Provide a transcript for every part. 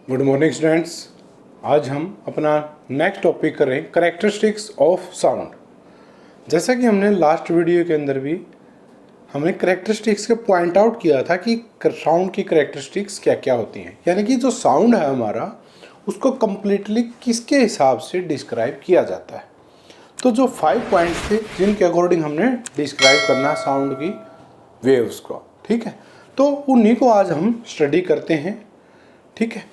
Good morning students. आज हम अपना नेक्स्ट टॉपिक कर रहे हैं करेक्टरिस्टिक्स ऑफ साउंड। जैसा कि हमने लास्ट वीडियो के अंदर भी हमने करेक्टरिस्टिक्स के पॉइंट आउट किया था कि साउंड की करेक्टरिस्टिक्स क्या क्या होती हैं, यानी कि जो साउंड है हमारा उसको कम्प्लीटली किसके हिसाब से डिस्क्राइब किया जाता है। तो जो 5 पॉइंट्स थे जिनके अकॉर्डिंग हमने डिस्क्राइब करना साउंड की वेव्स को, ठीक है, तो उन्हीं को आज हम स्टडी करते हैं। ठीक है,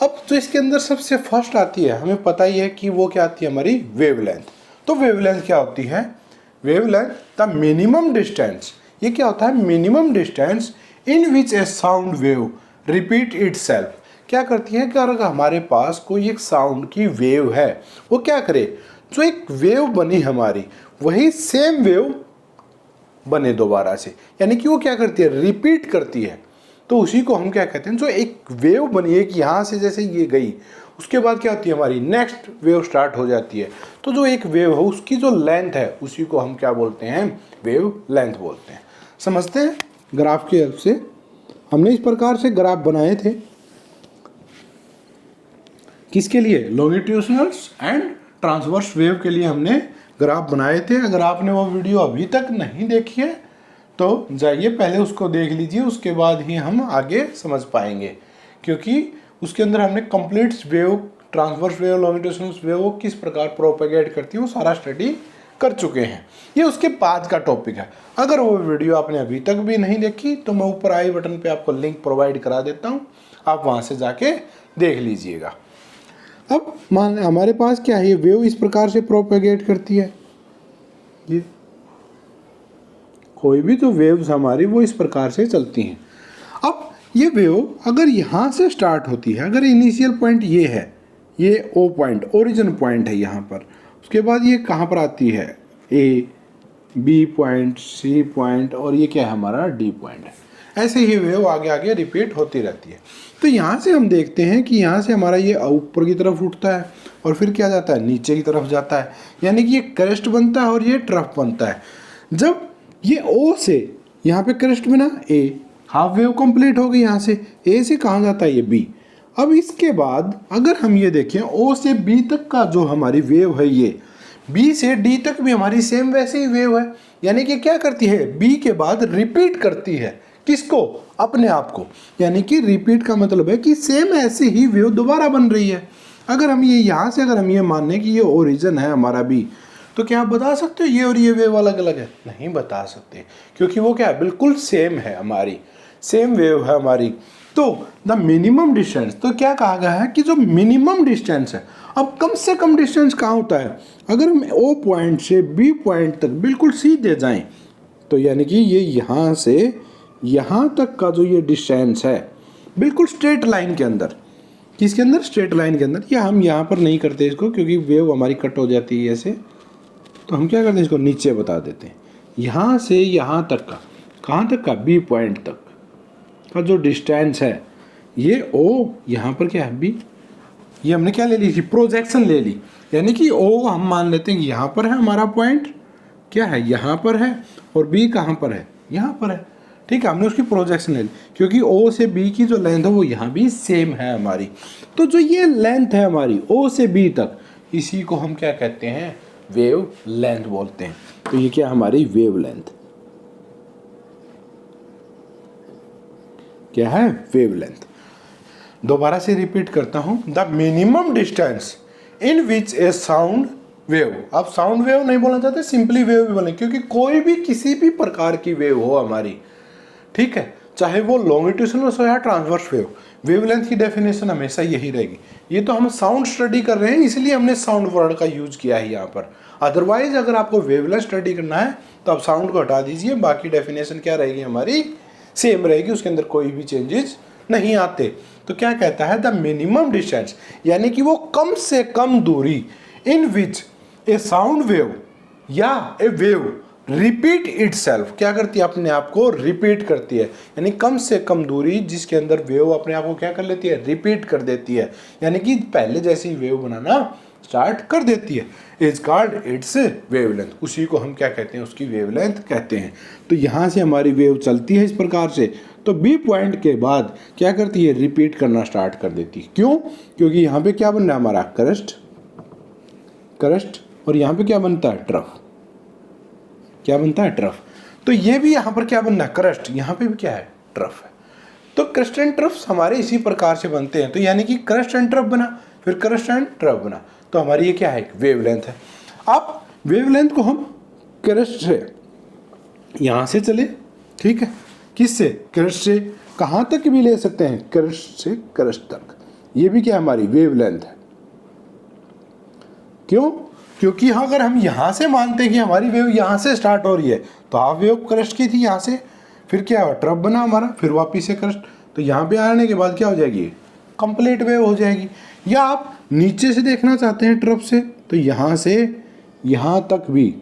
अब तो इसके अंदर सबसे फर्स्ट आती है, हमें पता ही है कि वो क्या आती है, हमारी वेवलेंथ। तो वेवलेंथ क्या होती है? Wavelength the minimum distance. ये क्या होता है? Minimum distance in which A sound wave repeat itself. क्या करती है कि अगर हमारे पास कोई एक साउंड की वेव है, वो क्या करे, जो एक वेव बनी हमारी वही सेम वेव बने दोबारा से, यानी कि वो क्या करती है, रिपीट करती है। तो उसी को हम क्या कहते हैं, जो एक वेव बनी है कि यहाँ से जैसे ये गई, उसके बाद क्या होती है, हमारी नेक्स्ट वेव स्टार्ट हो जाती है। तो जो एक वेव है उसकी जो लेंथ है उसी को हम क्या बोलते हैं, वेव लेंथ बोलते हैं। समझते हैं? ग्राफ की हेल्प से हमने इस प्रकार से ग्राफ बनाए थे, किसके लिए? लॉन्गिट्यूडनल्स एंड ट्रांसवर्स वेव के लिए हमने ग्राफ बनाए थे। अगर आपने वो वीडियो अभी तक नहीं देखी है तो जाइए पहले उसको देख लीजिए, उसके बाद ही हम आगे समझ पाएंगे, क्योंकि उसके अंदर हमने complete wave, transverse wave, longitudinal wave किस प्रकार प्रोपेगेट करती है वो सारा स्टडी कर चुके हैं। ये उसके बाद का टॉपिक है। अगर वो वीडियो आपने अभी तक भी नहीं देखी तो मैं ऊपर आई बटन पे आपको लिंक प्रोवाइड करा देता हूँ, आप वहाँ से जाके देख लीजिएगा। अब मान हमारे पास क्या है, ये वेव इस प्रकार से प्रोपेगेट करती है। ये कोई भी तो वेव्स हमारी वो इस प्रकार से चलती हैं। अब ये वेव अगर यहाँ से स्टार्ट होती है, अगर इनिशियल पॉइंट ये है, ये ओ पॉइंट, ओरिजिन पॉइंट है यहाँ पर, उसके बाद ये कहाँ पर आती है, ए, बी पॉइंट, सी पॉइंट, और ये क्या है, हमारा डी पॉइंट है। ऐसे ही वेव आगे आगे रिपीट होती रहती है। तो यहाँ से हम देखते हैं कि यहाँ से हमारा ये ऊपर की तरफ उठता है और फिर क्या जाता है, नीचे की तरफ जाता है, यानी कि ये क्रेस्ट बनता है और ये ट्रफ बनता है। जब ये ओ से यहाँ पे क्रेस्ट बना, ए, हाफ वेव कंप्लीट हो गई। यहाँ से ए से कहाँ जाता है, ये बी। अब इसके बाद अगर हम ये देखें, ओ से बी तक का जो हमारी वेव है, ये बी से डी तक भी हमारी सेम वैसे ही वेव है, यानी कि क्या करती है, बी के बाद रिपीट करती है। किसको? अपने आप को। यानी कि रिपीट का मतलब है कि सेम ऐसे ही वेव दोबारा बन रही है। अगर हम ये यहाँ से अगर हम ये मान लें कि ये ओरिजिन है हमारा बी, तो क्या आप बता सकते हो ये और ये वेव अलग अलग है? नहीं बता सकते, क्योंकि वो क्या है, बिल्कुल सेम है, हमारी सेम वेव है हमारी। तो द मिनिमम डिस्टेंस, तो क्या कहा गया है कि जो मिनिमम डिस्टेंस है, अब कम से कम डिस्टेंस कहाँ होता है, अगर हम ओ पॉइंट से बी पॉइंट तक बिल्कुल सीधे जाएं, तो यानी कि ये यहाँ से यहाँ तक का जो ये डिस्टेंस है बिल्कुल स्ट्रेट लाइन के अंदर, किसके अंदर, स्ट्रेट लाइन के अंदर, या हम यहाँ पर नहीं करते इसको क्योंकि वेव हमारी कट हो जाती है ऐसे, तो हम क्या करते हैं, इसको नीचे बता देते हैं। यहाँ से यहाँ तक का, कहाँ तक का, बी पॉइंट तक का जो डिस्टेंस है, ये ओ, यहाँ पर क्या है, बी, ये हमने क्या ले ली थी, प्रोजेक्शन ले ली, यानी कि ओ हम मान लेते हैं कि यहाँ पर है हमारा पॉइंट, क्या है, यहाँ पर है, और बी कहाँ पर है, यहाँ पर है। ठीक है, हमने उसकी प्रोजेक्शन ले ली, क्योंकि ओ से बी की जो लेंथ है वो यहाँ भी सेम है हमारी। तो जो ये लेंथ है हमारी ओ से बी तक, इसी को हम क्या कहते हैं, वेव लेंथ बोलते हैं। तो ये क्या हमारी वेव लेंथ, क्या है, वेव लेंथ। दोबारा से रिपीट करता हूं, the minimum distance in which A sound wave, अब साउंड वेव नहीं बोलना चाहते, सिंपली वेव भी बोलें, क्योंकि कोई भी किसी भी प्रकार की वेव हो हमारी, ठीक है, चाहे वो लॉन्गिट्यूडनल हो या ट्रांसवर्स वेव, वेवलेंथ की डेफिनेशन हमेशा यही रहेगी। ये तो हम साउंड स्टडी कर रहे हैं इसलिए हमने साउंड वर्ड का यूज किया है यहाँ पर। अदरवाइज अगर आपको वेवलेंथ स्टडी करना है तो आप साउंड को हटा दीजिए, बाकी डेफिनेशन क्या रहेगी, हमारी सेम रहेगी, उसके अंदर कोई भी चेंजेस नहीं आते। तो क्या कहता है, द मिनिमम डिस्टेंस, यानी कि वो कम से कम दूरी इन विच ए साउंड वेव या ए वेव रिपीट इटसेल्फ, क्या करती है, अपने आप को रिपीट करती है, यानी कम से कम दूरी जिसके अंदर वेव अपने आप को क्या कर लेती है, रिपीट कर देती है, यानी कि पहले जैसी वेव बनाना स्टार्ट कर देती है, इज कॉल्ड इट्स वेवलेंथ। उसी को हम क्या कहते हैं, उसकी वेवलेंथ कहते हैं। तो यहाँ से हमारी वेव चलती है इस प्रकार से, तो बी पॉइंट के बाद क्या करती है, रिपीट करना स्टार्ट कर देती है। क्यों? क्योंकि यहाँ पे क्या बन रहा है हमारा, क्रस्ट, क्रस्ट, और यहाँ पे क्या बनता है, ट्रफ। क्या बनता है, ट्रफ। तो ये भी यहाँ पर क्या बनना है, क्रस्ट, यहाँ पे भी क्या है, ट्रफ है। तो क्रस्ट एंड ट्रफ हमारे इसी प्रकार से बनते हैं। तो यानी कि क्रस्ट एंड ट्रफ बना, फिर क्रस्ट एंड ट्रफ बना, तो हमारी ये क्या है, वेवलेंथ है। अब वेवलेंथ को हम क्रस्ट से यहाँ से चले, ठीक है, किससे, क्रस्ट से कहाँ तक भी ले सकते हैं, क्रस्ट से क्रस्ट तक, ये भी क्या हमारी वेवलेंथ है। क्यों? क्योंकि अगर हम यहाँ से मानते हैं कि हमारी वेव यहाँ से स्टार्ट हो रही है, तो हाफ वेव क्रस्ट की थी यहाँ से, फिर क्या हुआ, ट्रफ बना हमारा, फिर वापिस से क्रस्ट, तो यहाँ पे आने के बाद क्या हो जाएगी, कंप्लीट वेव हो जाएगी। या आप नीचे से देखना चाहते हैं ट्रफ से, तो यहाँ से यहाँ तक भी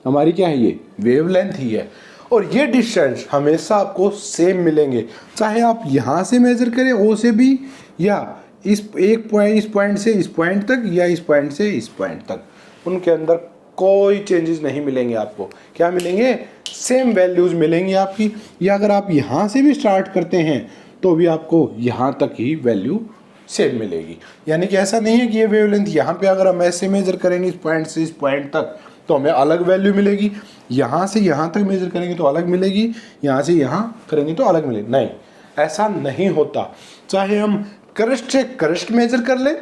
हमारी क्या है, ये वेवलेंथ ही है। और ये डिस्टेंस हमेशा आपको सेम मिलेंगे, चाहे आप यहाँ से मेजर करें ओ से भी, या इस पॉइंट से इस पॉइंट तक, या इस पॉइंट से इस पॉइंट तक, उनके अंदर कोई चेंजेस नहीं मिलेंगे आपको। क्या मिलेंगे, सेम वैल्यूज मिलेंगी आपकी। या अगर आप यहाँ से भी स्टार्ट करते हैं तो भी आपको यहाँ तक ही वैल्यू सेम मिलेगी। यानी कि ऐसा नहीं है कि ये वेवलेंथ यहाँ पे अगर हम ऐसे मेजर करेंगे इस पॉइंट से इस पॉइंट तक तो हमें अलग वैल्यू मिलेगी, यहाँ से यहाँ तक मेजर करेंगे तो अलग मिलेगी, यहाँ से यहाँ करेंगे तो अलग मिलेगी, नहीं, ऐसा नहीं होता। चाहे हम क्रस्ट से क्रस्ट मेजर कर ले,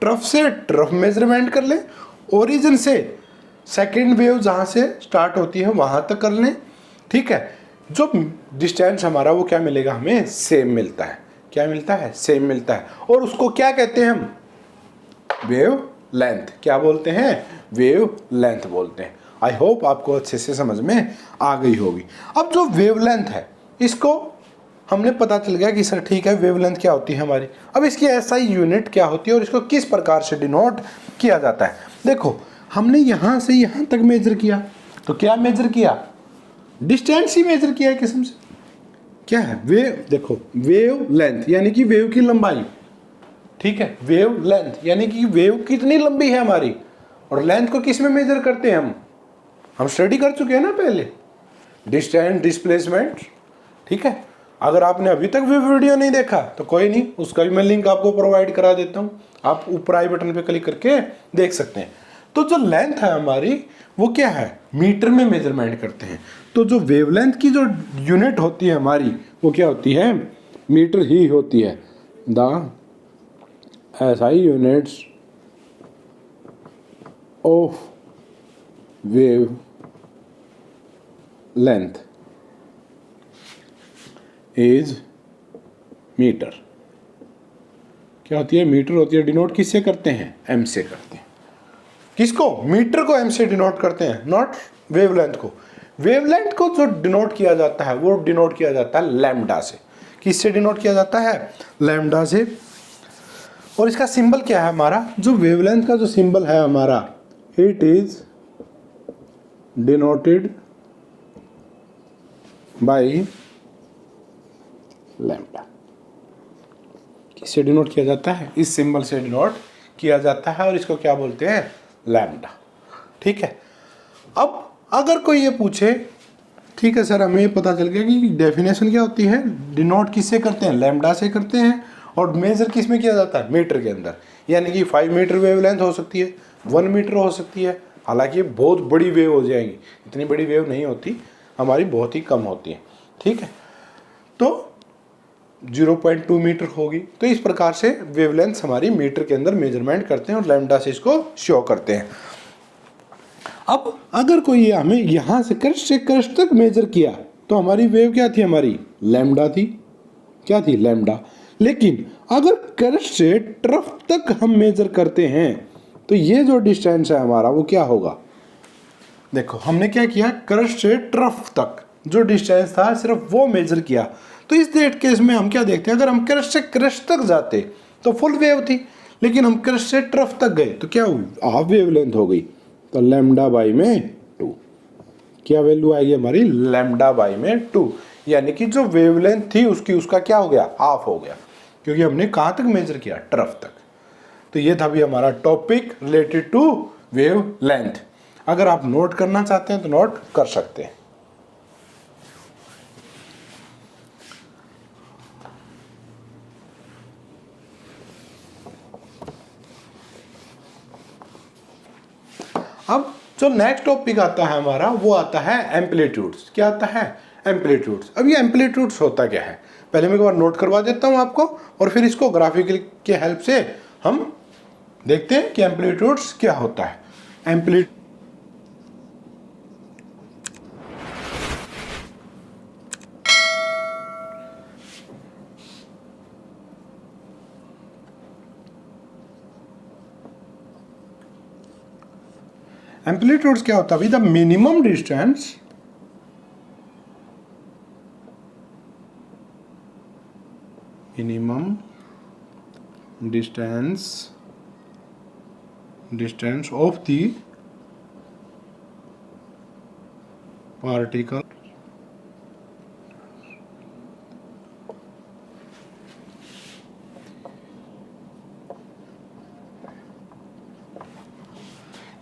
ट्रफ से ट्रफ मेजरमेंट कर ले, ओरिजिन से सेकेंड वेव जहाँ से स्टार्ट होती है वहाँ तक कर लें, ठीक है, जो डिस्टेंस हमारा वो क्या मिलेगा, हमें सेम मिलता है। क्या मिलता है, सेम मिलता है। और उसको क्या कहते हैं हम, वेव लेंथ। क्या बोलते हैं, वेव लेंथ बोलते हैं। आई होप आपको अच्छे से समझ में आ गई होगी। अब जो वेव लेंथ है इसको हमने पता चल गया कि सर ठीक है वेवलेंथ क्या होती है हमारी। अब इसकी एसआई यूनिट क्या होती है और इसको किस प्रकार से डिनोट किया जाता है। देखो हमने यहाँ से यहाँ तक मेजर किया, तो क्या मेजर किया, डिस्टेंस ही मेजर किया है किस्म से। क्या है वेव, देखो वेव लेंथ यानी कि वेव की लंबाई, ठीक है, वेव लेंथ यानी कि वेव कितनी लंबी है हमारी। और लेंथ को किस में मेजर करते हैं हम स्टडी कर चुके हैं ना पहले, डिस्टेंस डिस्प्लेसमेंट, ठीक है। अगर आपने अभी तक भी वीडियो नहीं देखा तो कोई नहीं, उसका भी मैं लिंक आपको प्रोवाइड करा देता हूँ, आप ऊपर आई बटन पे क्लिक करके देख सकते हैं। तो जो लेंथ है हमारी वो क्या है, मीटर में मेजरमेंट करते हैं। तो जो वेवलेंथ की जो यूनिट होती है हमारी वो क्या होती है, मीटर ही होती है। The SI units of wavelength is metre. क्या होती है, मीटर होती है। डिनोट किससे करते हैं, एम से करते हैं। किसको, मीटर को एम से डिनोट करते हैं, नॉट वेवलेंथ को। वेवलेंथ को जो डिनोट किया जाता है वो डिनोट किया जाता है लैम्डा से। किससे डिनोट किया जाता है, लैम्डा से। और इसका सिंबल क्या है हमारा, जो वेवलेंथ का जो सिंबल है हमारा, it is denoted by lambda. किससे डिनोट किया जाता है, इस सिंबल से डिनोट किया जाता है और इसको क्या बोलते हैं, लैम्डा, ठीक है। अब अगर कोई ये पूछे, ठीक है सर हमें पता चल गया कि डेफिनेशन क्या होती है, डिनोट किससे करते हैं, लैम्डा से करते हैं, और मेजर किस में किया जाता है, मीटर के अंदर। यानी कि 5 मीटर वेवलेंथ हो सकती है, 1 मीटर हो सकती है। हालांकि बहुत बड़ी वेव हो जाएंगी, इतनी बड़ी वेव नहीं होती हमारी, बहुत ही कम होती है, ठीक है। तो 0.2 मीटर होगी। तो इस प्रकार से वेवलेंथ हमारी मीटर के अंदर मेजरमेंट करते हैं और लैम्डा से इसको शो करते हैं। अब अगर कोई हमें यहाँ से क्रस्ट तक मेजर किया तो हमारी वेव क्या थी, हमारी लैम्डा थी। क्या थी, लैम्डा। लेकिन अगर क्रस्ट से ट्रफ तक हम मेजर करते हैं तो ये जो डिस्टेंस है हमारा वो क्या होगा। देखो हमने क्या किया, क्रस्ट से ट्रफ तक जो डिस्टेंस था सिर्फ वो मेजर किया। तो इस डेट केस में हम क्या देखते हैं, अगर हम क्रस्ट से क्रस्ट तक जाते तो फुल वेव थी, लेकिन हम क्रस्ट से ट्रफ तक गए तो क्या हुई, हाफ वेव लेंथ हो गई। तो लैम्डा बाई में 2, क्या वैल्यू आएगी हमारी, लैम्डा बाई में 2। यानी कि जो वेवलेंथ थी उसका क्या हो गया, हाफ हो गया, क्योंकि हमने कहाँ तक मेजर किया, ट्रफ तक। तो ये था भी हमारा topic related to wavelength. अगर आप नोट करना चाहते हैं तो नोट कर सकते हैं। अब जो नेक्स्ट टॉपिक आता है हमारा वो आता है एम्पलीट्यूड्स। क्या आता है? एम्पलीट्यूड्स। अब ये एम्पलीट्यूड्स होता क्या है पहले मैं एक बार नोट करवा देता हूँ आपको, और फिर इसको ग्राफिकल के हेल्प से हम देखते हैं कि एम्पलीट्यूड्स क्या होता है। एम्पलीट्यूड्स क्या होता है? The minimum distance distance of the particle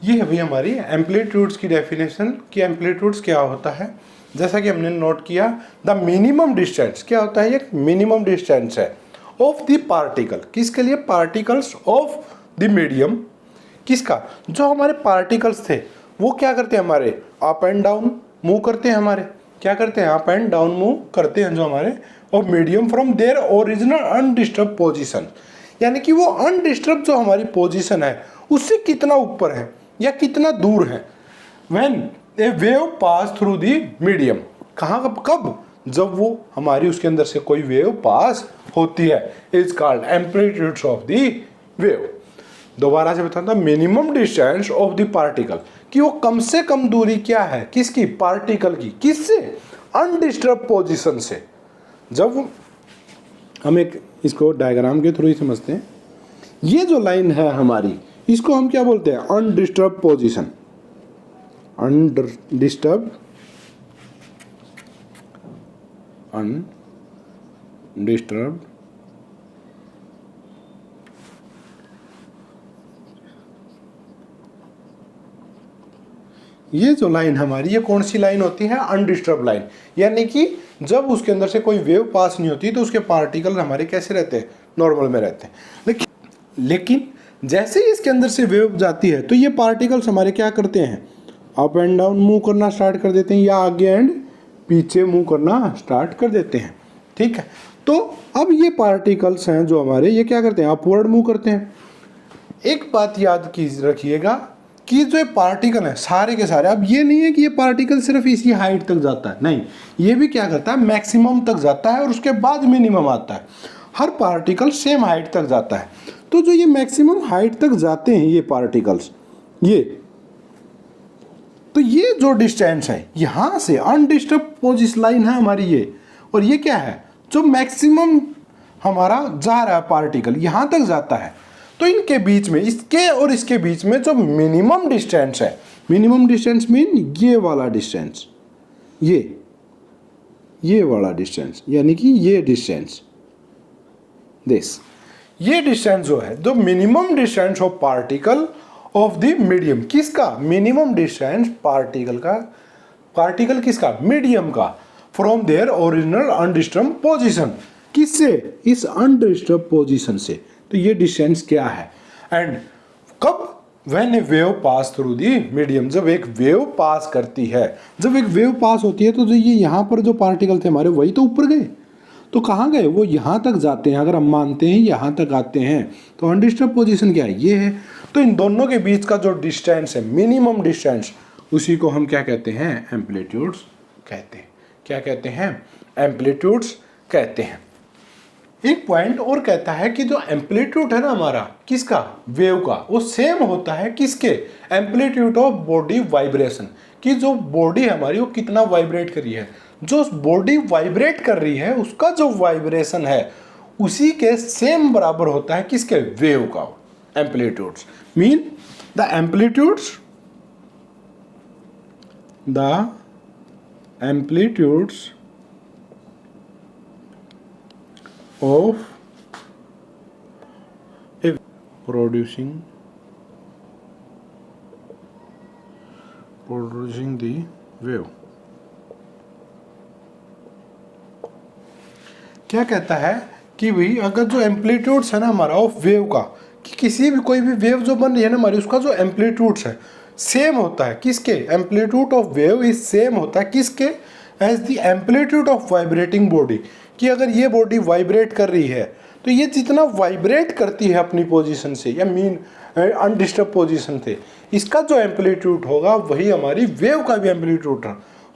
ये है भाई हमारी एम्पलीट्यूड्स की डेफिनेशन कि एम्पलीट्यूड्स क्या होता है। जैसा कि हमने नोट किया, द मिनिमम डिस्टेंस क्या होता है? एक मिनिमम डिस्टेंस है ऑफ द पार्टिकल। किसके लिए? Particles of the medium. किसका? जो हमारे पार्टिकल्स थे वो क्या करते हैं? हमारे अप एंड डाउन मूव करते हैं। हमारे क्या करते हैं? अप एंड डाउन मूव करते हैं जो हमारे of medium from their original undisturb position. यानी कि वो अनडिस्टर्ब जो हमारी पोजीशन है उससे कितना ऊपर है या कितना दूर है। When A wave pass through the medium. कहाँ कब? जब वो हमारी उसके अंदर से कोई वेव पास होती है, is called amplitudes of the wave. दोबारा से बताता हूं, minimum distance of the particle कि वो कम से कम दूरी क्या है? किसकी? पार्टिकल की। किससे? अनडिस्टर्ब पोजीशन से। जब हम एक इसको डायग्राम के थ्रू ही समझते हैं, ये जो लाइन है हमारी इसको हम क्या बोलते हैं? Undisturbed position. अनडिस्टर्ब ये जो लाइन हमारी, ये कौन सी लाइन होती है? Undisturb line. यानी कि जब उसके अंदर से कोई वेव पास नहीं होती तो उसके पार्टिकल हमारे कैसे रहते हैं? नॉर्मल में रहते हैं। लेकिन जैसे ही इसके अंदर से वेव जाती है तो ये पार्टिकल्स हमारे क्या करते हैं? अप एंड डाउन मूव करना स्टार्ट कर देते हैं या आगे एंड पीछे मूव करना स्टार्ट कर देते हैं। ठीक है, तो अब ये पार्टिकल्स हैं जो हमारे, ये क्या करते हैं? अपवर्ड मूव करते हैं। एक बात याद रखिएगा कि जो ये पार्टिकल है सारे के सारे, अब ये नहीं है कि ये पार्टिकल सिर्फ इसी हाइट तक जाता है, नहीं, ये भी क्या करता है? मैक्सिमम तक जाता है और उसके बाद मिनिमम आता है। हर पार्टिकल सेम हाइट तक जाता है। तो जो ये मैक्सिमम हाइट तक जाते हैं ये पार्टिकल्स, तो ये जो डिस्टेंस है यहाँ से अनडिस्टर्ब पोजीशन लाइन है हमारी ये, और ये क्या है? जो मैक्सिमम हमारा जा रहा है पार्टिकल यहाँ तक जाता है। तो इनके बीच में, इसके और इसके बीच में जो मिनिमम डिस्टेंस है, मिनिमम डिस्टेंस मीन ये वाला डिस्टेंस, ये वाला डिस्टेंस, यानी कि ये डिस्टेंस, दिस, ये डिस्टेंस जो है, जो minimum distance of particle of the medium. किसका? मिनिमम डिस्टेंस पार्टिकल का। पार्टिकल किसका? मीडियम का। From their original undisturb position. किससे? इस अनडिस्टर्ब पोजीशन से। तो ये डिस्टेंस क्या है? एंड कब? When A wave pass through the medium. जब एक वेव पास करती है, जब एक वेव पास होती है तो जो ये यहाँ पर जो पार्टिकल थे हमारे वही तो ऊपर गए, तो कहाँ गए? वो यहाँ तक जाते हैं। अगर हम मानते हैं यहाँ तक आते हैं तो अनडिस्टर्ब पोजीशन क्या है? ये है। तो इन दोनों के बीच का जो डिस्टेंस है, मिनिमम डिस्टेंस, उसी को हम क्या कहते हैं? एम्पलीट्यूड्स कहते हैं। क्या कहते हैं? एम्पलीट्यूड्स कहते हैं। एक पॉइंट और कहता है कि जो एम्पलीट्यूड है ना हमारा, किसका? वेव का, वो सेम होता है किसके? Amplitude of body vibration. कि जो बॉडी हमारी वो कितना वाइब्रेट कर रही है, जो बॉडी वाइब्रेट कर रही है उसका जो वाइब्रेशन है उसी के सेम बराबर होता है किसके? वेव का। Amplitudes mean the amplitudes of a producing the wave। क्या कहता है कि भाई अगर जो एम्पलीट्यूड्स है ना हमारा ऑफ वेव का, कि किसी भी कोई भी वेव जो बन रही है ना हमारी, उसका जो एम्पलीट्यूड्स है, सेम होता है किसके, amplitude of wave is same होता है किसके, as the amplitude of vibrating body, कि अगर ये बॉडी वाइब्रेट कर रही है तो ये जितना वाइब्रेट करती है अपनी पोजीशन से या मीन अनडिस्टर्ब पोजीशन से, इसका जो एम्पलीट्यूड होगा वही हमारी वेव का भी एम्पलीट्यूड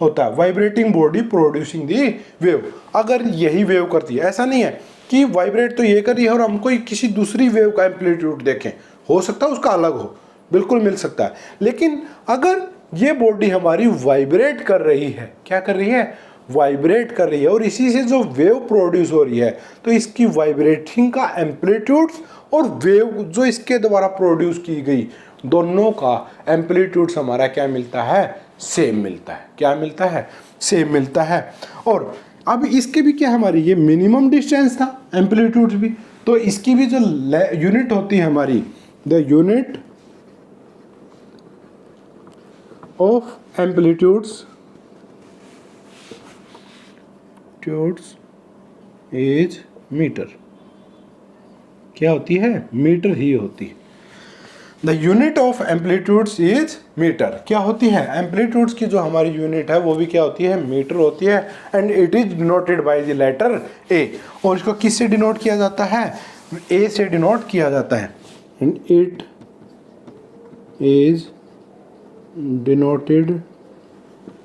होता है, वाइब्रेटिंग बॉडी प्रोड्यूसिंग दी वेव। अगर यही वेव करती है, ऐसा नहीं है कि वाइब्रेट तो ये कर रही है और हम कोई किसी दूसरी वेव का एम्पलीट्यूड देखें, हो सकता है उसका अलग हो, बिल्कुल मिल सकता है, लेकिन अगर ये बॉडी हमारी वाइब्रेट कर रही है, क्या कर रही है, वाइब्रेट कर रही है, और इसी से जो वेव प्रोड्यूस हो रही है, तो इसकी वाइब्रेटिंग का एम्पलीट्यूड्स और वेव जो इसके द्वारा प्रोड्यूस की गई, दोनों का एम्पलीट्यूड्स हमारा क्या मिलता है, सेम मिलता है। क्या मिलता है, सेम मिलता है। और अब इसके भी क्या, हमारी ये मिनिमम डिस्टेंस था एम्पलीट्यूड्स भी, तो इसकी भी जो यूनिट होती है हमारी, the unit of amplitudes is metre, क्या होती है, मीटर ही होती है। The unit of amplitudes is metre, क्या होती है, एम्पलीट्यूड्स की जो हमारी यूनिट है वो भी क्या होती है, मीटर होती है। And it is denoted by the letter A, और इसको किससे डिनोट किया जाता है, ए से डिनोट किया जाता है। And it is denoted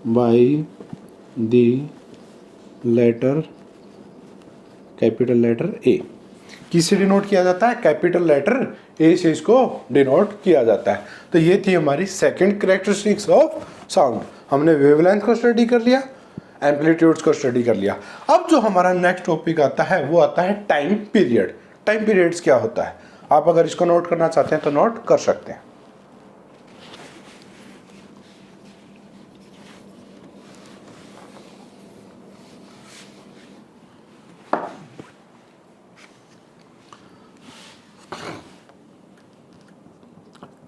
by the letter, capital letter A, किससे डिनोट किया जाता है, कैपिटल लेटर ए से इसको डिनोट किया जाता है। तो ये थी हमारी सेकंड कैरेक्टरिस्टिक्स ऑफ साउंड। हमने वेवलेंथ को स्टडी कर लिया, एम्पलीट्यूड्स को स्टडी कर लिया। अब जो हमारा नेक्स्ट टॉपिक आता है वो आता है टाइम पीरियड। टाइम पीरियड्स क्या होता है, आप अगर इसको नोट करना चाहते हैं तो नोट कर सकते हैं।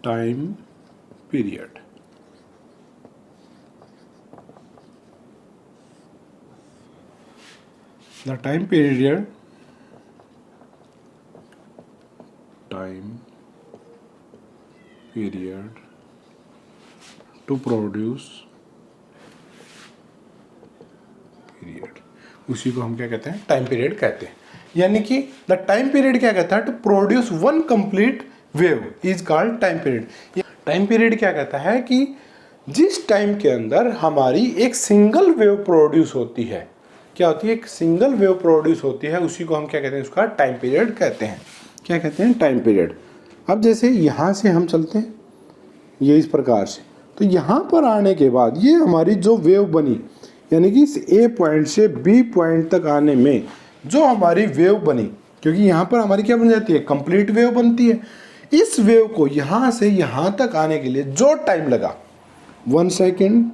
Time period, the time period, to produce period, उसी को हम क्या कहते हैं, टाइम पीरियड कहते हैं। यानी कि द टाइम पीरियड क्या कहता है, to produce one complete wave is called time period. Time period क्या कहता है कि जिस टाइम के अंदर हमारी एक सिंगल वेव प्रोड्यूस होती है, क्या होती है, एक सिंगल वेव प्रोड्यूस होती है, उसी को हम क्या कहते हैं, उसका टाइम पीरियड कहते हैं। क्या कहते हैं, टाइम पीरियड। अब जैसे यहाँ से हम चलते हैं ये इस प्रकार से, तो यहाँ पर आने के बाद ये हमारी जो वेव बनी, यानी कि इस ए पॉइंट से बी पॉइंट तक आने में जो हमारी वेव बनी, क्योंकि यहाँ पर हमारी क्या बन जाती है, कंप्लीट वेव बनती है। इस वेव को यहाँ से यहाँ तक आने के लिए जो टाइम लगा, 1 सेकेंड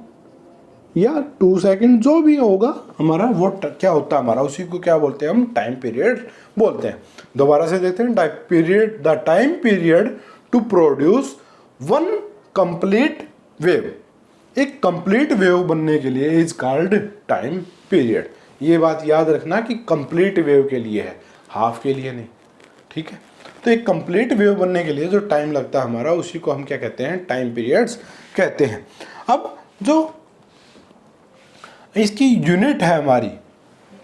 या 2 सेकेंड जो भी होगा हमारा, वो क्या होता है हमारा, उसी को क्या बोलते हैं हम, टाइम पीरियड बोलते हैं। दोबारा से देखते हैं, the time period to produce one complete wave, एक कंप्लीट वेव बनने के लिए इज कॉल्ड टाइम पीरियड। ये बात याद रखना कि कंप्लीट वेव के लिए है, हाफ के लिए नहीं, ठीक है। तो एक कंप्लीट वेव बनने के लिए जो टाइम लगता है हमारा, उसी को हम क्या कहते हैं, टाइम पीरियड्स कहते हैं। अब जो इसकी यूनिट है हमारी,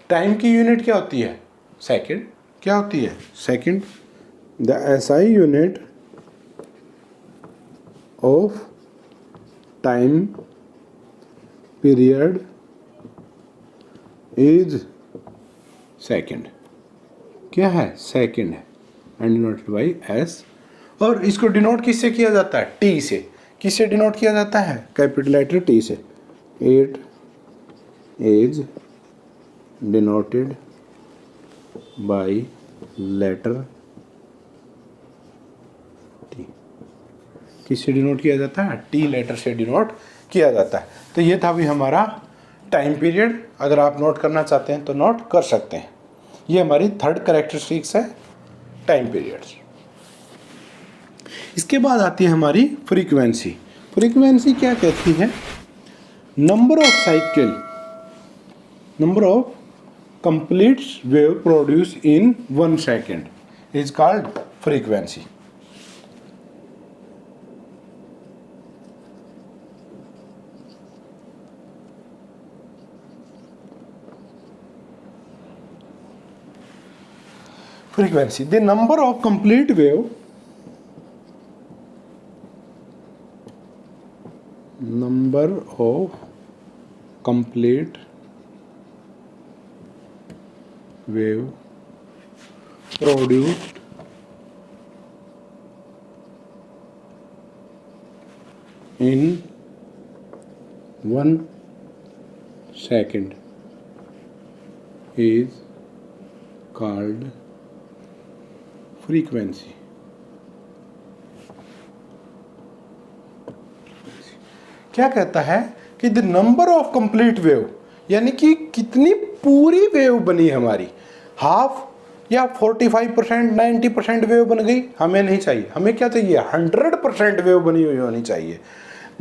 टाइम की यूनिट क्या होती है, सेकंड, क्या होती है, second. The SI unit of time period is second, क्या है, सेकंड है, एंड डिनोटेड बाई एस। और इसको डिनोट किससे किया जाता है, टी से। किससे डिनोट किया जाता है, कैपिटल लेटर टी से। It is denoted by letter T. किससे डिनोट किया जाता है, टी लेटर से डिनोट किया जाता है। तो ये था भी हमारा टाइम पीरियड। अगर आप नोट करना चाहते हैं तो नोट कर सकते हैं। ये हमारी थर्ड कैरेक्टरिस्टिक्स है टाइम पीरियड्स। इसके बाद आती है हमारी फ्रीक्वेंसी। फ्रीक्वेंसी क्या कहती है, number of cycle, number of complete wave produce in 1 second is called frequency. frequency. The number of complete wave produced in 1 second is called frequency. क्या कहता है कि the number of complete wave, यानी कि कितनी पूरी वेव बनी हमारी, हाफ या 45%, 90% वेव बन गई, हमें नहीं चाहिए, हमें क्या चाहिए, 100% वेव बनी हुई होनी चाहिए।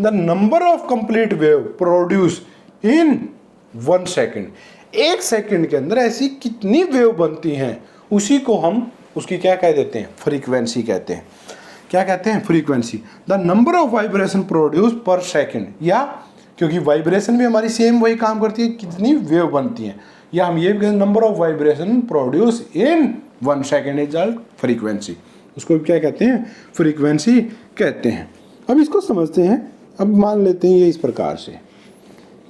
The number of complete wave produce in 1 second, 1 second के अंदर ऐसी कितनी वेव बनती हैं, उसी को हम उसकी क्या कह देते हैं, फ्रीक्वेंसी कहते हैं। क्या कहते हैं, frequency. The number of vibration produce पर सेकेंड, या क्योंकि वाइब्रेशन भी हमारी सेम वही काम करती है, कितनी वेव बनती हैं, या हम ये भी कहते हैं number of vibration produce in 1 second is called frequency. उसको क्या कहते हैं, फ्रीक्वेंसी कहते हैं। अब इसको समझते हैं। अब मान लेते हैं ये इस प्रकार से,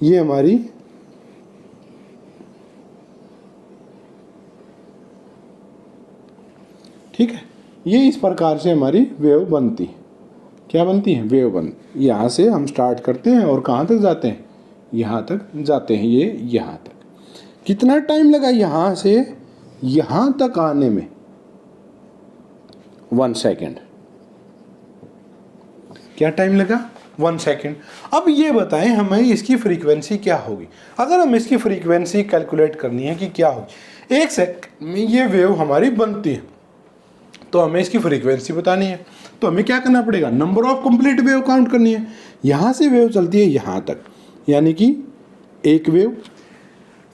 ये हमारी ठीक है, ये इस प्रकार से हमारी वेव बनती है। क्या बनती है, वेव बनती। यहाँ से हम स्टार्ट करते हैं और कहाँ तक जाते हैं, यहाँ तक जाते हैं, ये यहाँ तक। कितना टाइम लगा यहाँ से यहाँ तक आने में, 1 सेकेंड। क्या टाइम लगा, 1 सेकेंड। अब ये बताएं हमें इसकी फ्रीक्वेंसी क्या होगी। अगर हम इसकी फ्रीक्वेंसी कैलकुलेट करनी है कि क्या होगी, 1 सेकेंड में ये वेव हमारी बनती है, तो हमें इसकी फ्रीक्वेंसी बतानी है। तो हमें क्या करना पड़ेगा, number of complete wave count करनी है। यहाँ से वेव चलती है यहाँ तक, यानी कि 1 वेव,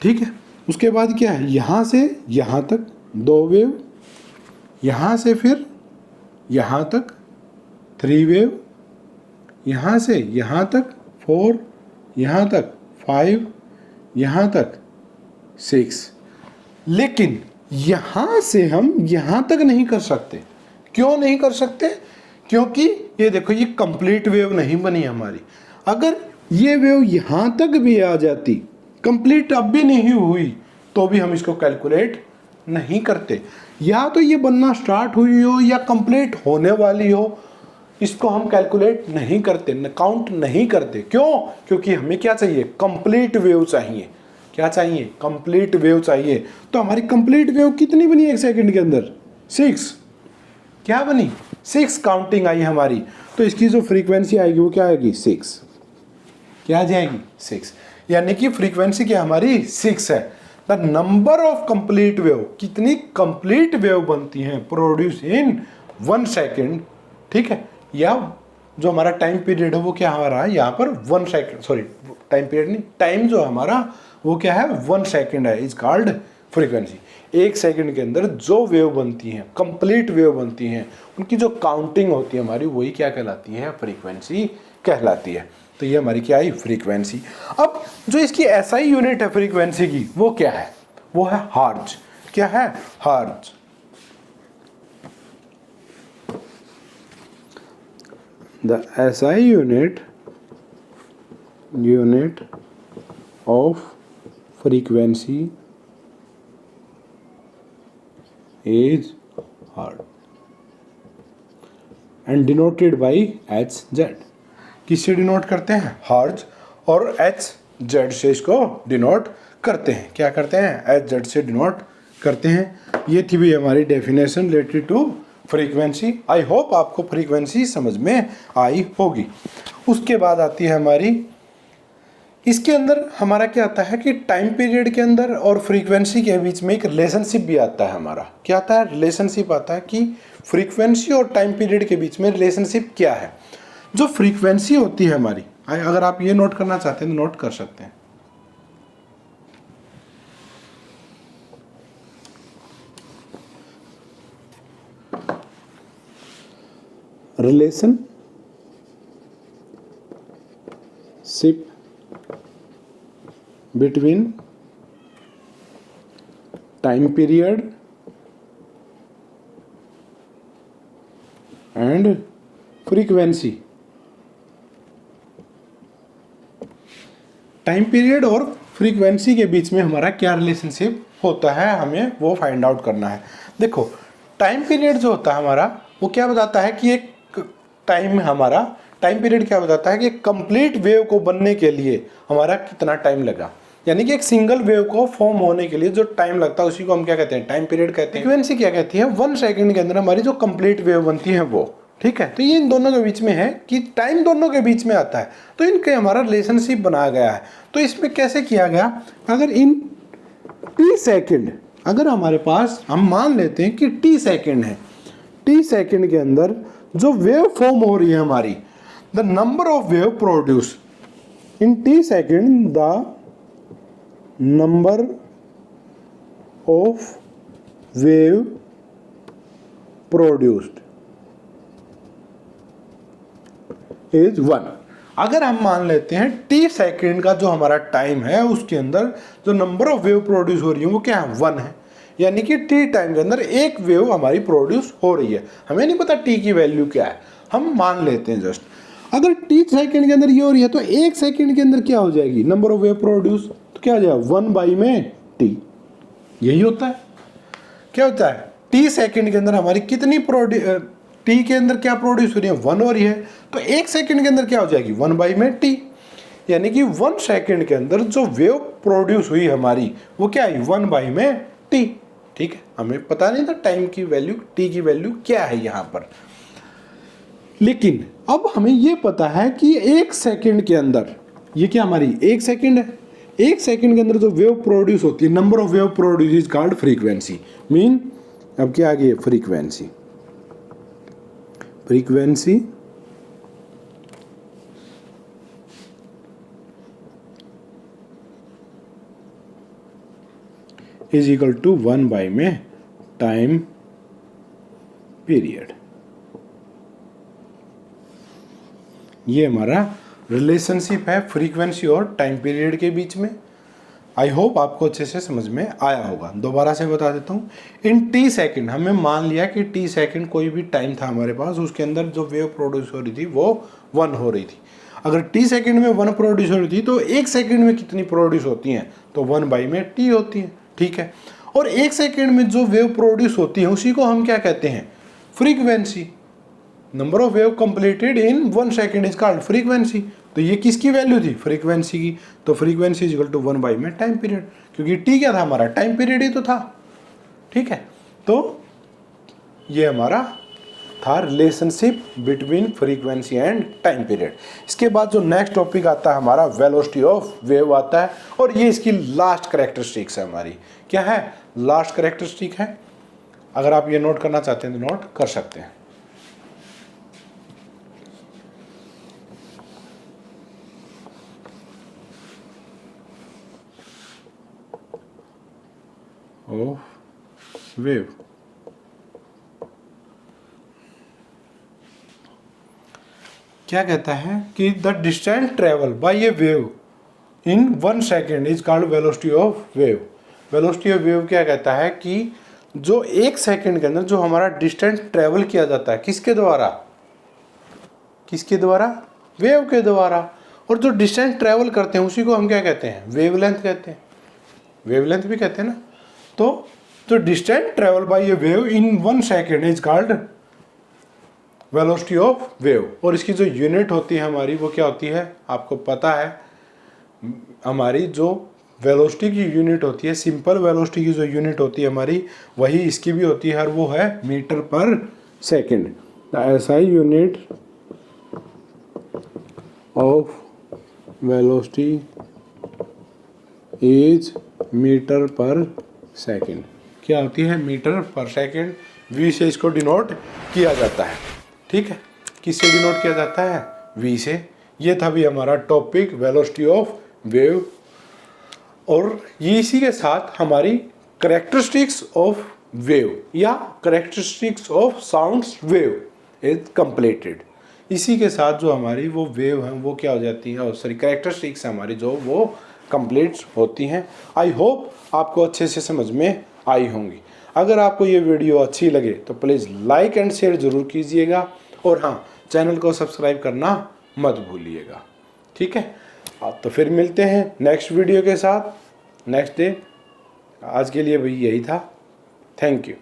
ठीक है। उसके बाद क्या है, यहाँ से यहाँ तक 2 वेव, यहाँ से फिर यहाँ तक 3 वेव, यहाँ से यहाँ तक 4, यहाँ तक 5, यहाँ तक 6। लेकिन यहाँ से हम यहाँ तक नहीं कर सकते। क्यों नहीं कर सकते, क्योंकि ये देखो ये कंप्लीट वेव नहीं बनी हमारी। अगर ये वेव यहाँ तक भी आ जाती, कंप्लीट अब भी नहीं हुई, तो भी हम इसको कैलकुलेट नहीं करते। या तो ये बनना स्टार्ट हुई हो या कंप्लीट होने वाली हो, इसको हम कैलकुलेट नहीं करते, काउंट नहीं करते। क्यों, क्योंकि हमें क्या चाहिए, कंप्लीट वेव चाहिए। क्या चाहिए, कंप्लीट वेव चाहिए। तो हमारी कंप्लीट वेव कितनी बनी 1 सेकेंड के अंदर, 6। क्या बनी, 6 काउंटिंग आई हमारी। तो इसकी जो फ्रीक्वेंसी आएगी वो क्या आएगी, 6। क्या आ जाएगी, 6। यानी कि फ्रीक्वेंसी क्या हमारी 6 है। The number of complete wave, कितनी कंप्लीट वेव बनती हैं प्रोड्यूस इन 1 सेकेंड, ठीक है। या जो हमारा टाइम पीरियड है वो क्या हमारा है यहाँ पर 1 सेकेंड, सॉरी टाइम पीरियड नहीं, टाइम जो हमारा वो क्या है, 1 सेकेंड है, इज कॉल्ड फ्रीक्वेंसी। 1 सेकेंड के अंदर जो वेव बनती हैं, कंप्लीट वेव बनती हैं, उनकी जो काउंटिंग होती है हमारी, वही क्या कहलाती है, फ्रीक्वेंसी कहलाती है। तो ये हमारी क्या आई, फ्रीक्वेंसी। अब जो इसकी एसआई यूनिट है फ्रीक्वेंसी की, वो क्या है, वो है हर्ट्ज। क्या है, hertz. The SI unit of frequency is hertz and denoted by Hz। किससे डिनोट करते हैं, हर्ट्ज, और Hz से इसको डिनोट करते हैं। क्या करते हैं, Hz से डिनोट करते हैं। ये थी भी हमारी definition related to frequency. I hope आपको फ्रीक्वेंसी समझ में आई होगी। उसके बाद आती है हमारी, इसके अंदर हमारा क्या आता है कि टाइम पीरियड के अंदर और फ्रीक्वेंसी के बीच में एक रिलेशनशिप भी आता है हमारा। क्या आता है, रिलेशनशिप आता है कि फ्रीक्वेंसी और टाइम पीरियड के बीच में रिलेशनशिप क्या है। जो फ्रीक्वेंसी होती है हमारी, अगर आप ये नोट करना चाहते हैं तो नोट कर सकते हैं। relationship between time period and frequency. Time period और फ्रीक्वेंसी के बीच में हमारा क्या रिलेशनशिप होता है, हमें वो फाइंड आउट करना है। देखो टाइम पीरियड जो होता है हमारा वो क्या बताता है कि एक टाइम पीरियड क्या बताता है कि कंप्लीट वेव को बनने के लिए हमारा कितना टाइम लगा, यानी कि एक सिंगल वेव को फॉर्म होने के लिए जो टाइम लगता है उसी को हम क्या कहते हैं, टाइम पीरियड कहते हैं। फ्रीक्वेंसी क्या कहती है, 1 सेकंड के अंदर हमारी जो कंप्लीट वेव बनती है वो। ठीक है, तो ये इन दोनों के बीच में है कि टाइम दोनों के बीच में आता है, तो इनके हमारा रिलेशनशिप बनाया गया है। तो इसमें कैसे किया गया, अगर इन टी सेकंड, अगर हमारे पास हम मान लेते हैं कि टी सेकंड है, टी सेकंड के अंदर जो वेव फॉर्म हो रही है हमारी, the number of wave produce in T second, the number of wave produced is 1। अगर हम मान लेते हैं टी सेकंड का जो हमारा टाइम है उसके अंदर जो नंबर ऑफ वेव प्रोड्यूस हो रही है वो क्या है, 1 है, यानी कि टी टाइम के अंदर एक वेव हमारी प्रोड्यूस हो रही है। हमें नहीं पता टी की वैल्यू क्या है, हम मान लेते हैं जस्ट। अगर टी सेकंड के अंदर ये हो रही है तो एक सेकंड के अंदर क्या हो जाएगी, नंबर ऑफ वेव प्रोड्यूस, तो क्या हो जाएगा 1 बाई में टी। यही होता है, क्या होता है, टी सेकंड के अंदर हमारी कितनी टी के अंदर क्या प्रोड्यूस हो रही है, 1 हो रही है, तो एक सेकंड के अंदर क्या हो जाएगी 1 बाई में टी, यानी कि 1 सेकंड के अंदर जो वेव प्रोड्यूस हुई हमारी वो क्या है, 1 बाई में टी। ठीक है, हमें पता नहीं था टाइम की वैल्यू, टी की वैल्यू क्या है यहाँ पर, लेकिन अब हमें ये पता है कि एक सेकंड के अंदर ये क्या हमारी एक सेकंड है, एक सेकंड के अंदर जो वेव प्रोड्यूस होती है, number of wave produce is called frequency. Mean अब क्या आ गई, frequency. Frequency is equal to 1 by में टाइम पीरियड। ये हमारा रिलेशनशिप है फ्रीक्वेंसी और टाइम पीरियड के बीच में। आई होप आपको अच्छे से समझ में आया होगा। दोबारा से बता देता हूँ, इन टी सेकंड हमने मान लिया कि टी सेकंड कोई भी टाइम था हमारे पास, उसके अंदर जो वेव प्रोड्यूस हो रही थी वो 1 हो रही थी। अगर टी सेकंड में 1 प्रोड्यूस हो रही थी तो एक सेकंड में कितनी प्रोड्यूस होती हैं, तो 1 बाई में टी होती है। ठीक है, और एक सेकंड में जो वेव प्रोड्यूस होती है उसी को हम क्या कहते हैं, frequency. Number of wave completed in 1 second is called frequency. तो ये किसकी वैल्यू थी, फ्रीक्वेंसी की। तो frequency is equal to 1 by में टाइम पीरियड, क्योंकि टी क्या था हमारा, टाइम पीरियड ही तो था। ठीक है, तो ये हमारा था relationship between frequency and time period. इसके बाद जो नेक्स्ट टॉपिक आता है हमारा वेलोसिटी ऑफ वेव आता है, और ये इसकी लास्ट कैरेक्टरिस्टिक्स है हमारी। क्या है, लास्ट कैरेक्टरिस्टिक है। अगर आप ये नोट करना चाहते हैं तो नोट कर सकते हैं। ऑफ वेव, क्या कहता है कि the distance travel by A wave in 1 second is called velocity of wave. Velocity of wave क्या कहता है कि जो एक सेकेंड के अंदर जो हमारा डिस्टेंस ट्रेवल किया जाता है, किसके द्वारा, किसके द्वारा, वेव के द्वारा। और जो डिस्टेंस ट्रेवल करते हैं उसी को हम क्या कहते हैं, वेवलेंथ कहते हैं। वेवलेंथ भी कहते हैं ना। तो जो distance travel by A wave in 1 second is called velocity of wave. और इसकी जो यूनिट होती है हमारी वो क्या होती है, आपको पता है, हमारी जो वेलोसिटी की यूनिट होती है, सिंपल वेलोसिटी की जो यूनिट होती है हमारी, वही इसकी भी होती है, और वो है metre per second. SI unit of velocity is metre per second. क्या होती है, मीटर पर सेकेंड। V से इसको डिनोट किया जाता है। ठीक है, किससे डिनोट किया जाता है, V से। ये था भी हमारा टॉपिक वेलोसिटी ऑफ वेव, और ये इसी के साथ हमारी कैरेक्टरिस्टिक्स ऑफ वेव या characteristics of sounds wave is completed. इसी के साथ जो हमारी वो वेव है वो क्या हो जाती है, और सॉरी कैरेक्टरिस्टिक्स हमारी जो वो कंप्लीट होती हैं। आई होप आपको अच्छे से समझ में आई होंगी। अगर आपको ये वीडियो अच्छी लगे तो प्लीज़ लाइक एंड शेयर ज़रूर कीजिएगा, और हाँ, चैनल को सब्सक्राइब करना मत भूलिएगा। ठीक है, तो फिर मिलते हैं नेक्स्ट वीडियो के साथ नेक्स्ट डे। आज के लिए भाई यही था। Thank you.